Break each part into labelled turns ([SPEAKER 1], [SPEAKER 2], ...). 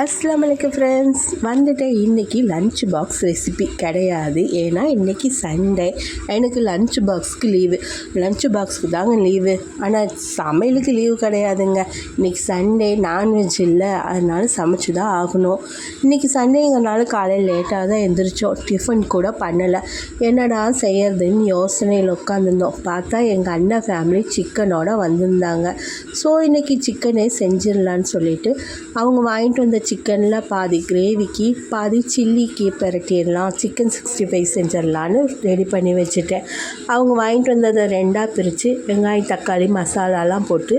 [SPEAKER 1] அஸ்ஸலாமு அலைக்கும் ஃப்ரெண்ட்ஸ். வந்துட்டேன். இன்றைக்கி லன்ச் பாக்ஸ் ரெசிபி கிடையாது. ஏன்னா இன்றைக்கி சண்டே. எனக்கு லன்ச் பாக்ஸுக்கு லீவு. லன்ச் பாக்ஸுக்கு தாங்க லீவு. ஆனால் சமையலுக்கு லீவு கிடையாதுங்க. இன்றைக்கி சண்டே, நான்வெஜ் இல்லை, அதனால சமைச்சு தான் ஆகணும். இன்றைக்கி சண்டேங்கிறனால காலையில் லேட்டாக தான் எழுந்திரிச்சோம். டிஃபன் கூட பண்ணலை. என்னடா செய்யறதுன்னு யோசனையில் உட்காந்துருந்தோம். பார்த்தா எங்கள் அண்ணன் ஃபேமிலி சிக்கனோடு வந்திருந்தாங்க. ஸோ இன்றைக்கி சிக்கனே செஞ்சிடலான்னு சொல்லிவிட்டு அவங்க வாங்கிட்டு வந்த சிக்கனில் பாதி கிரேவிக்கு பாதி சில்லிக்கு பிரட்டிடலாம், சிக்கன் 65 செஞ்சிடலான்னு ரெடி பண்ணி வச்சுட்டேன். அவங்க வாங்கிட்டு வந்ததை ரெண்டாக பிரித்து வெங்காயம் தக்காளி மசாலாலாம் போட்டு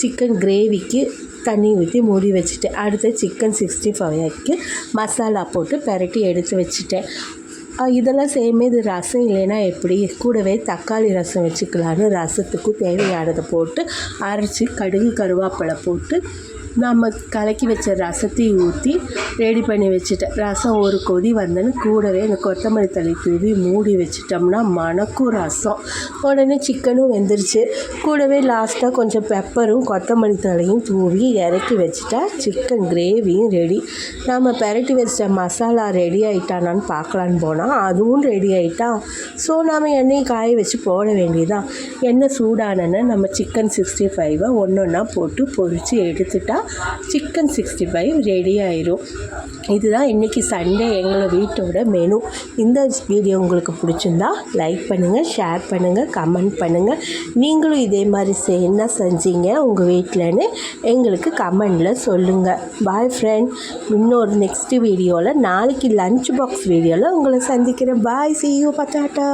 [SPEAKER 1] சிக்கன் கிரேவிக்கு தண்ணி ஊற்றி மூடி வச்சுட்டேன். அடுத்து சிக்கன் 65க்கு மசாலா போட்டு பிரட்டி எடுத்து வச்சுட்டேன். இதெல்லாம் சேமே இது ரசம் இல்லைன்னா எப்படி, கூடவே தக்காளி ரசம் வச்சுக்கலான்னு ரசத்துக்கும் தேவையானதை போட்டு அரைச்சி கடுகு கருவேப்பிலை போட்டு நம்ம கலக்கி வச்ச ரசத்தையும் ஊற்றி ரெடி பண்ணி வச்சுட்டேன். ரசம் ஒரு கொதி வந்தோன்னு கூடவே இந்த கொத்தமல்லி தழை தூவி மூடி வச்சிட்டோம்னா மணக்கும் ரசம். உடனே சிக்கனும் வெந்துருச்சு. கூடவே லாஸ்ட்டாக கொஞ்சம் பெப்பரும் கொத்தமல்லி தழையும் தூவி இறக்கி வச்சுட்டா சிக்கன் கிரேவியும் ரெடி. நம்ம பெரட்டி வச்சிட்ட மசாலா ரெடி ஆகிட்டானான்னு பார்க்கலான்னு போனால் அதுவும் ரெடி ஆகிட்டா. ஸோ நாம் எண்ணெயை காய வச்சு போட வேண்டியதான். எண்ணெய் சூடானன்னு நம்ம சிக்கன் 65 ஒன்று ஒன்றா போட்டு பொரித்து எடுத்துட்டா சிக்கன் 65 ரெடி ஆயிரும். இதுதான் இன்றைக்கி சண்டே எங்களை வீட்டோட மெனு. இந்த வீடியோ உங்களுக்கு பிடிச்சிருந்தா லைக் பண்ணுங்கள், ஷேர் பண்ணுங்கள், கமெண்ட் பண்ணுங்கள். நீங்களும் இதே மாதிரி என்ன செஞ்சீங்க உங்கள் வீட்டில்னு எங்களுக்கு கமெண்டில் சொல்லுங்கள். பாய் ஃப்ரெண்ட். இன்னொரு நெக்ஸ்ட் வீடியோவில் நாளைக்கு லன்ச் பாக்ஸ் வீடியோவில் உங்களை சந்திக்கிறேன். பாய், see you, பட்டாட்டா.